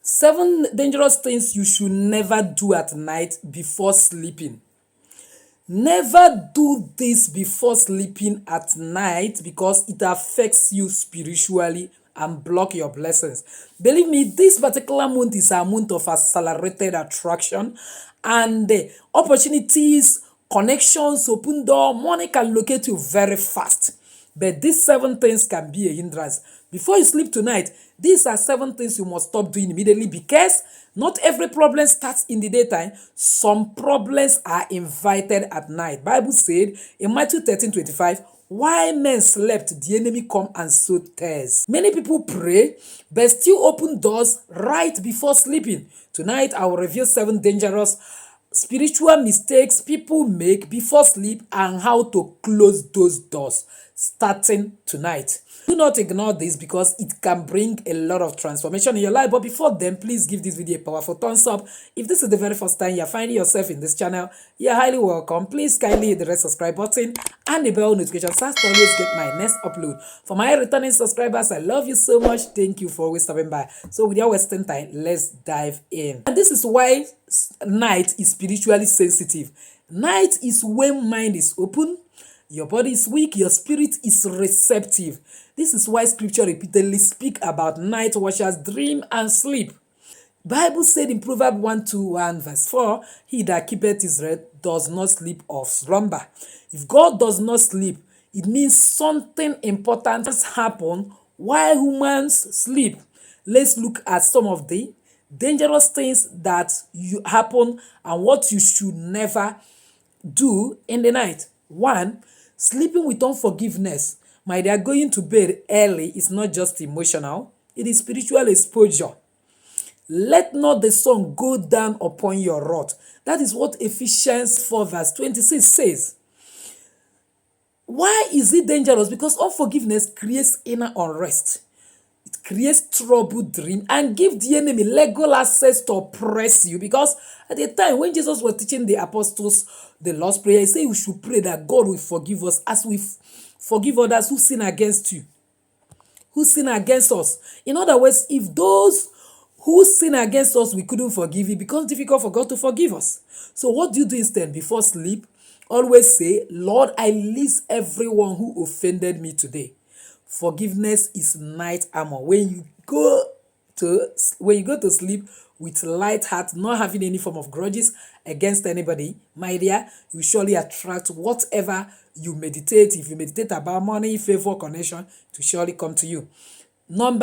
Seven dangerous things you should never do at night before sleeping. Never do this before sleeping at night because it affects you spiritually and block your blessings. Believe me, this particular month is a month of accelerated attraction and opportunities, connections, open door, money can locate you very fast. But these seven things can be a hindrance. Before you sleep tonight, these are seven things you must stop doing immediately because not every problem starts in the daytime. Some problems are invited at night. Bible said in Matthew 13:25, while men slept, the enemy come and sowed tares. Many people pray, but still open doors right before sleeping. Tonight, I will reveal seven dangerous spiritual mistakes people make before sleep and how to close those doors starting tonight. Do not ignore this because it can bring a lot of transformation in your life. But before then, please give this video a powerful thumbs up. If this is the very first time you're finding yourself in this channel, you're highly welcome. Please kindly hit the red subscribe button and the bell notification so as to always get my next upload. For my returning subscribers, I love you so much. Thank you for always stopping by. So without wasting time, let's dive in. And this is why night is spiritually sensitive. Night is when mind is open, your body is weak, your spirit is receptive. This is why scripture repeatedly speak about night watchers dream and sleep. Bible said in Proverbs 1:1 verse 4, he that keepeth his rest does not sleep or slumber. If God does not sleep, it means something important has happened while humans sleep. Let's look at some of the dangerous things that happen and what you should never do in the night. 1. Sleeping with unforgiveness. My dear, going to bed early is not just emotional, it is spiritual exposure. Let not the sun go down upon your wrath. That is what Ephesians 4 verse 26 says. Why is it dangerous? Because unforgiveness creates inner unrest. It creates troubled dream and give the enemy legal access to oppress you. Because at the time when Jesus was teaching the apostles the Lord's Prayer, he said we should pray that God will forgive us as we forgive others who sin against you, who sin against us. In other words, if those who sin against us we couldn't forgive, it becomes difficult for God to forgive us. So what do you do instead? Before sleep, always say, Lord, I release everyone who offended me today. Forgiveness is night armor. When you go to sleep with light heart, not having any form of grudges against anybody, my dear, you surely attract whatever you meditate. If you meditate about money, favor, connection, to surely come to you.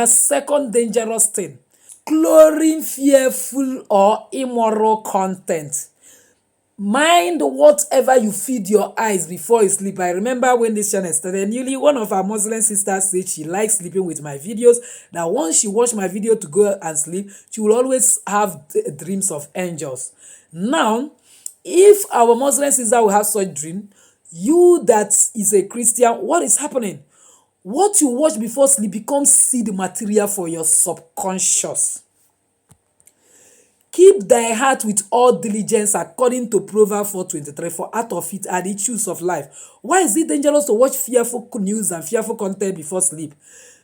Second dangerous thing, exploring fearful or immoral content. Mind whatever you feed your eyes before you sleep. I remember when this channel started newly, one of our Muslim sisters said she likes sleeping with my videos, that once she watched my video to go and sleep, she will always have dreams of angels. Now, if our Muslim sister will have such dream, you that is a Christian, what is happening? What you watch before sleep becomes seed material for your subconscious. Keep thy heart with all diligence according to Proverbs 4:23, for out of it are the issues of life. Why is it dangerous to watch fearful news and fearful content before sleep?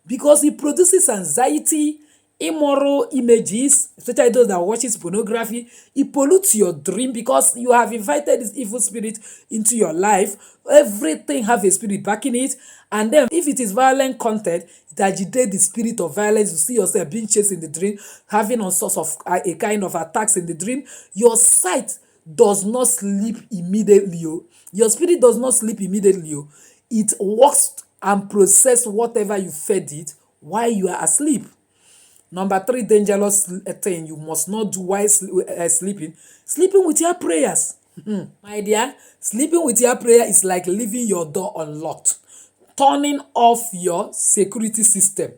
Because it produces anxiety, immoral images, especially those that watches pornography. It pollutes your dream because you have invited this evil spirit into your life. Everything have a spirit backing it. And then if it is violent content, it agitates the spirit of violence. You see yourself being chased in the dream, having all sorts of a kind of attacks in the dream. Your sight does not sleep immediately. Your spirit does not sleep immediately. It works and processes whatever you fed it while you are asleep. Number 3 dangerous thing you must not do while sleeping. Sleeping with your prayers. My dear, sleeping with your prayer is like leaving your door unlocked, turning off your security system.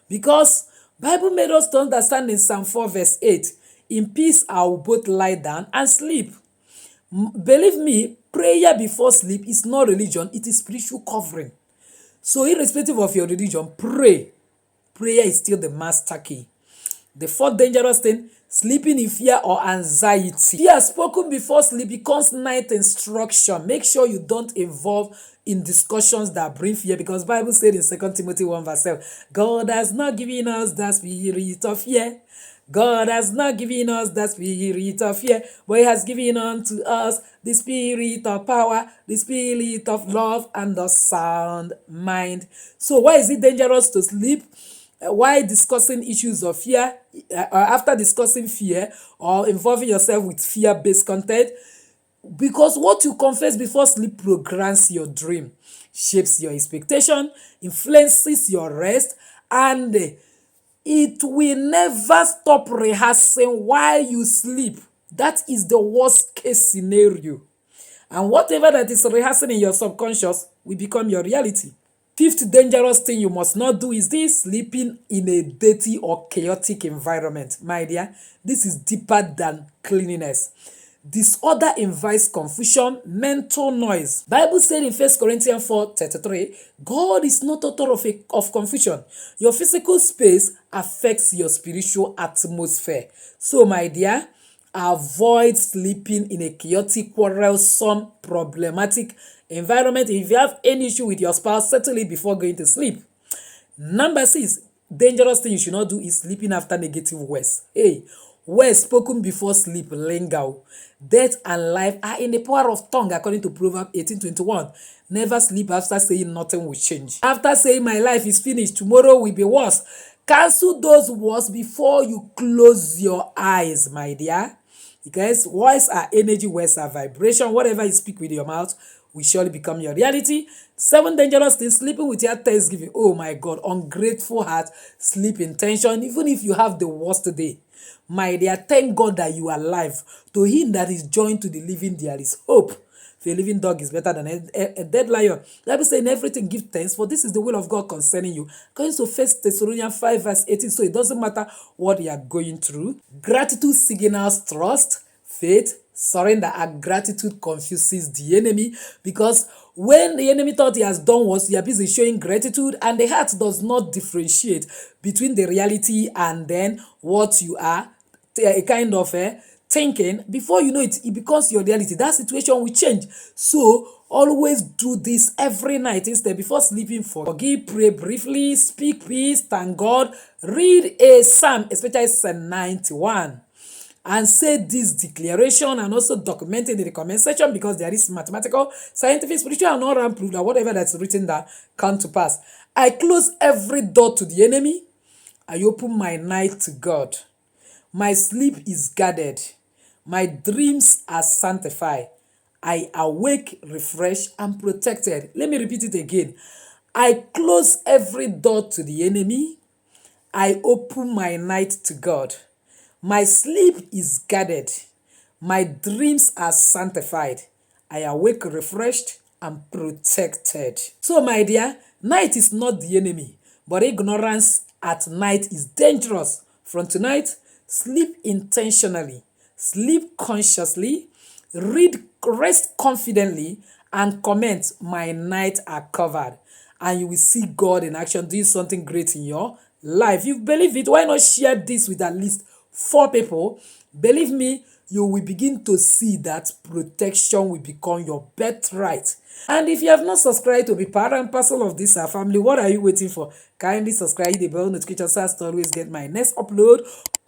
Because Bible made us to understand in Psalm 4 verse 8, in peace I will both lie down and sleep. Believe me, prayer before sleep is not religion, it is spiritual covering. So irrespective of your religion, pray. Prayer is still the master key. The 4th dangerous thing, sleeping in fear or anxiety. Fear spoken before sleep becomes night instruction. Make sure you don't in discussions that bring fear, because Bible said in 2 Timothy 1 verse 7, God has not given us the spirit of fear. God has not given us the spirit of fear, but He has given unto us the spirit of power, the spirit of love, and the sound mind. So why is it dangerous to sleep? Why discussing issues of fear, after discussing fear or involving yourself with fear-based content? Because what you confess before sleep programs your dream, shapes your expectation, influences your rest, and it will never stop rehearsing while you sleep. That is the worst case scenario. And whatever that is rehearsing in your subconscious will become your reality. Fifth dangerous thing you must not do is this: sleeping in a dirty or chaotic environment. My dear, this is deeper than cleanliness. Disorder invites confusion, mental noise. Bible said in 1 Corinthians 4:33, God is not author of confusion. Your physical space affects your spiritual atmosphere. So, my dear, avoid sleeping in a chaotic, quarrelsome, problematic environment. If you have any issue with your spouse, settle it before going to sleep. Number 6, dangerous thing you should not do is sleeping after negative words. Hey, words spoken before sleep linger. Death and life are in the power of tongue, according to Proverbs 18:21. Never sleep after saying nothing will change. After saying my life is finished, tomorrow will be worse. Cancel those words before you close your eyes, my dear. Because words are energy, words are vibration. Whatever you speak with your mouth will surely become your reality. 7 dangerous things: sleeping with your thanksgiving. Oh my God, ungrateful heart, sleep in tension, even if you have the worst day. My dear, thank God that you are alive. To him that is joined to the living, there is hope. For a living dog is better than a dead lion. The Bible says in everything give thanks, for this is the will of God concerning you. According to 1 Thessalonians 5 verse 18. So it doesn't matter what you are going through. Gratitude signals trust, faith, surrender, and gratitude confuses the enemy, because when the enemy thought he has done what, you are busy showing gratitude, and the heart does not differentiate between the reality and then what you are a kind of thinking. Before you know it, it becomes your reality. That situation will change. So always do this every night. Instead, before sleeping, forgive, pray briefly, speak peace, thank God, read a psalm, especially Psalm 91, and say this declaration, and also document it in the comment section, because there is mathematical, scientific, spiritual, and all around proof that whatever that's written that come to pass. I close every door to the enemy. I open my night to God. My sleep is guarded. My dreams are sanctified. I awake, refreshed, and protected. Let me repeat it again. I close every door to the enemy. I open my night to God. My sleep is guarded. My dreams are sanctified. I awake, refreshed, and protected. So, my dear, night is not the enemy, but ignorance at night is dangerous. From tonight, sleep intentionally, sleep consciously, rest confidently, and comment, my nights are covered. And you will see God in action doing something great in your life. If you believe it, why not share this with at least 4 people? Believe me, you will begin to see that protection will become your birthright. And if you have not subscribed to be part and parcel of this our family, what are you waiting for? Kindly subscribe, hit the bell notification so as to always get my next upload.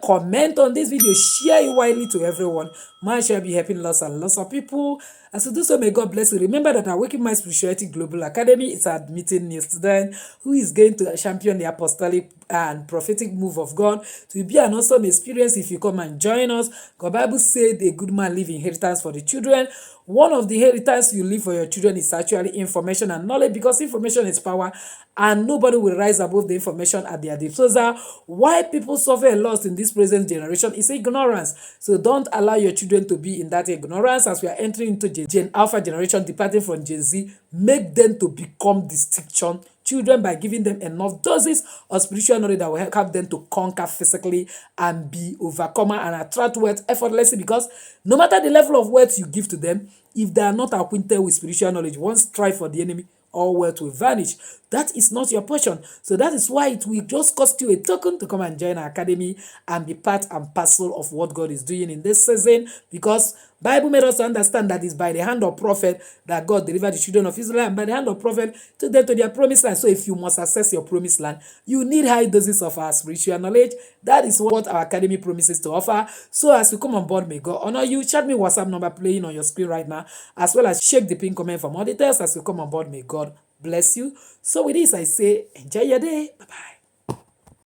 Comment on this video, share it widely to everyone. Man shall be helping lots and lots of people. As you do so, may God bless you. Remember that Awaken My Spirituality Global Academy is admitting new student who is going to champion the apostolic and prophetic move of God. It will be an awesome experience if you come and join us. God Bible said a good man leave inheritance for the children. One of the inheritance you leave for your children is actually information and knowledge, because information is power, and nobody will rise above the information at their disposal. Why people suffer a lot in this present generation is ignorance. So don't allow your children to be in that ignorance. As we are entering into Gen Alpha generation, departing from Gen Z, make them to become distinction children by giving them enough doses of spiritual knowledge that will help them to conquer physically and be overcomer and attract wealth effortlessly, because no matter the level of wealth you give to them, if they are not acquainted with spiritual knowledge, one strive for the enemy, all wealth will vanish. That is not your portion. So that is why it will just cost you a token to come and join our academy and be part and parcel of what God is doing in this season, because Bible made us to understand that it's by the hand of prophet that God delivered the children of Israel, and by the hand of prophet took them to their promised land. So if you must access your promised land, you need high doses of our spiritual knowledge. That is what our academy promises to offer. So as you come on board, may God honor you. Chat me WhatsApp number playing on your screen right now, as well as shake the pin comment for more details. As you come on board, may God bless you. So with this, I say, enjoy your day. Bye-bye.